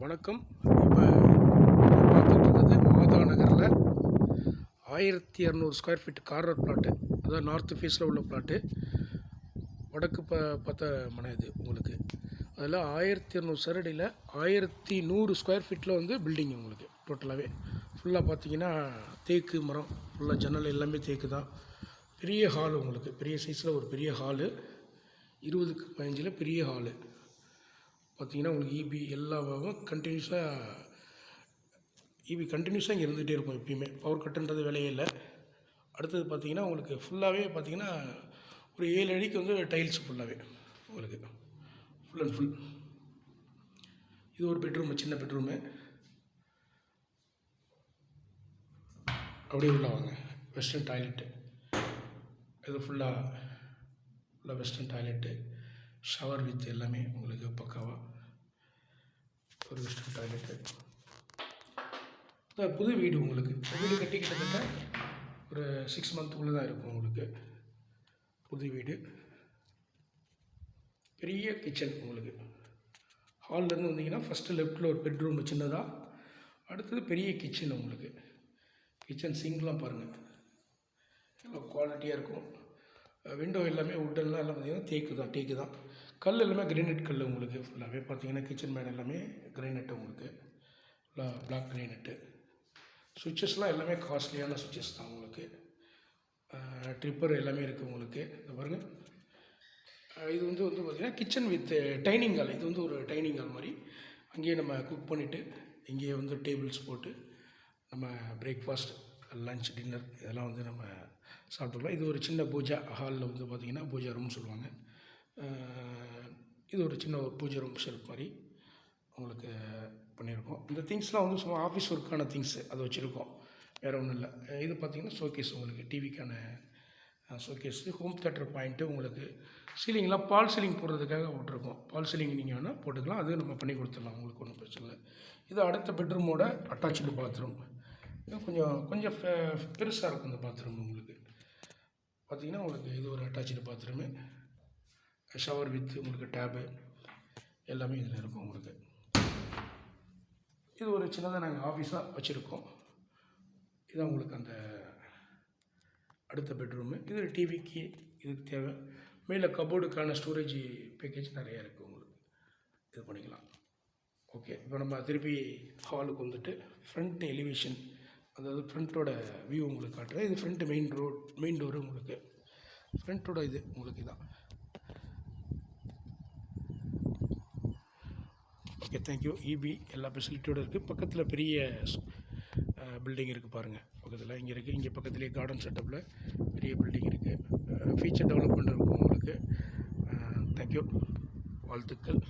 வணக்கம். இப்போ பார்த்துட்டு இருக்கிறது மாதா நகரில் 1200 ஸ்கொயர் ஃபீட் கார்னர் பிளாட்டு, அதாவது நார்த் ஃபேஸில் உள்ள பிளாட்டு. வடக்கு பார்த்த மனை இது உங்களுக்கு. அதில் 1200 சரடியில் 1100 ஸ்கொயர் ஃபீட்டில் வந்து பில்டிங் உங்களுக்கு டோட்டலாகவே ஃபுல்லாக பார்த்தீங்கன்னா தேக்கு மரம், ஃபுல்லாக ஜன்னல் எல்லாமே தேக்கு தான். பெரிய ஹால் உங்களுக்கு, பெரிய சைஸில் ஒரு பெரிய ஹாலு, 20க்கு 15 பெரிய ஹாலு பார்த்தீங்கன்னா உங்களுக்கு. இபி எல்லா கண்டினியூஸாக இங்கே இருந்துகிட்டே இருக்கும். எப்பயுமே பவர் கட்டுன்றது வேலையே இல்லை. அடுத்தது பார்த்தீங்கன்னா உங்களுக்கு ஃபுல்லாகவே பார்த்தீங்கன்னா ஒரு 7 அடிக்கு வந்து டைல்ஸ் ஃபுல்லாகவே உங்களுக்கு ஃபுல் அண்ட் ஃபுல். இது ஒரு பெட்ரூமு, சின்ன பெட்ரூமு. அப்படியே உள்ள வாங்க. வெஸ்டர்ன் டாய்லெட்டு, இது ஃபுல்லாக வெஸ்டர்ன் டாய்லெட்டு, ஷவர் வித் எல்லாமே உங்களுக்கு பக்காவாக ஒரு வெஸ்டர்ன் டாய்லெட்டு. புது வீடு உங்களுக்கு. வீடு கட்டி கிட்டத்தட்ட ஒரு 6 மந்த்துக்குள்ளே தான் இருக்கும் உங்களுக்கு. புது வீடு, பெரிய கிச்சன் உங்களுக்கு. ஹால்லேருந்து வந்தீங்கன்னா ஃபஸ்ட்டு லெஃப்ட்டில் ஒரு பெட்ரூம் சின்னதாக, அடுத்தது பெரிய கிச்சன் உங்களுக்கு. கிச்சன் சிங்க்லாம் பாருங்கள், எல்லாம் குவாலிட்டியாக இருக்கும். விண்டோ எல்லாமே உட்டெல்லாம் எல்லாம் பார்த்திங்கன்னா தேக்கு தான். கல் எல்லாமே கிரைனட் கல் உங்களுக்கு. ஃபுல்லாகவே பார்த்தீங்கன்னா கிச்சன் மேட் எல்லாமே கிரைனட்டு உங்களுக்கு, ஃபுல்லாக பிளாக் கிரைனட்டு. சுவிட்சஸ்லாம் எல்லாமே காஸ்ட்லியான சுவிட்சஸ் தான் உங்களுக்கு. ட்ரிப்பர் எல்லாமே இருக்குது உங்களுக்கு. இது பாருங்கள், இது வந்து பார்த்திங்கன்னா கிச்சன் வித் டைனிங் ஹால். இது வந்து ஒரு டைனிங் ஹால் மாதிரி. அங்கேயே நம்ம குக் பண்ணிவிட்டு இங்கேயே வந்து டேபிள்ஸ் போட்டு நம்ம பிரேக்ஃபாஸ்ட், லன்ச், டின்னர் இதெல்லாம் வந்து நம்ம சாப்பிட்டுக்கலாம். இது ஒரு சின்ன பூஜா ஹாலில் வந்து பார்த்திங்கன்னா பூஜா ரூம்னு சொல்லுவாங்க. இது ஒரு சின்ன ஒரு பூஜை ரூம் ஷெல்ஃப் மாதிரி உங்களுக்கு பண்ணியிருக்கோம். இந்த திங்ஸ்லாம் வந்து சும்மா ஆஃபீஸ் ஒர்க்கான திங்ஸு அதை வச்சுருக்கோம், வேறு ஒன்றும் இல்லை. இது பார்த்திங்கன்னா ஷோகேஸ் உங்களுக்கு, டிவிக்கான ஷோகேஸு. ஹோம் தேட்டர் பாயிண்ட்டு உங்களுக்கு. சீலிங்லாம் பால் சீலிங் போடுறதுக்காக போட்டிருக்கோம். பால் சீலிங் நீங்கள் வேணால் போட்டுக்கலாம், அது நம்ம பண்ணி கொடுத்துடலாம், உங்களுக்கு ஒன்றும் பிரச்சனை இல்லை. இது அடுத்த பெட்ரூமோட அட்டாச்சு பாத்ரூம். கொஞ்சம் பெருசாக இருக்கும் இந்த பாத்ரூம் உங்களுக்கு. பார்த்திங்கன்னா உங்களுக்கு இது ஒரு அட்டாச்சு பாத்ரூமு, ஷவர் வித் உங்களுக்கு டேபு எல்லாமே இதில் இருக்கும் உங்களுக்கு. இது ஒரு சின்னதாக நாங்கள் ஆஃபீஸாக வச்சுருக்கோம். இதுதான் உங்களுக்கு அந்த அடுத்த பெட்ரூமு. இது டிவிக்கு இதுக்கு தேவை. மேலே கபோர்டுக்கான ஸ்டோரேஜ் பேக்கேஜ் நிறையா இருக்குது உங்களுக்கு, இது பண்ணிக்கலாம். ஓகே, இப்போ நம்ம திருப்பி ஹாலுக்கு வந்துட்டு ஃப்ரண்ட் எலிவேஷன், அதாவது ஃப்ரண்ட்டோட வியூ உங்களுக்கு காட்டுறேன். இது ஃப்ரண்ட்டு மெயின் டோரு உங்களுக்கு. ஃப்ரண்ட்டோட இது உங்களுக்கு இதான். Okay, thank you. இபி எல்லா ஃபெசிலிட்டியோடு இருக்குது. பக்கத்தில் பெரிய பில்டிங் இருக்குது பாருங்கள். பக்கத்தில் இங்கே இருக்குது. இங்கே பக்கத்துலேயே கார்டன் செட்டப்பில் பெரிய பில்டிங் இருக்குது. ஃபியூச்சர் டெவலப்மெண்ட் இருக்கும் உங்களுக்கு. தேங்க்யூ, வாழ்த்துக்கள்.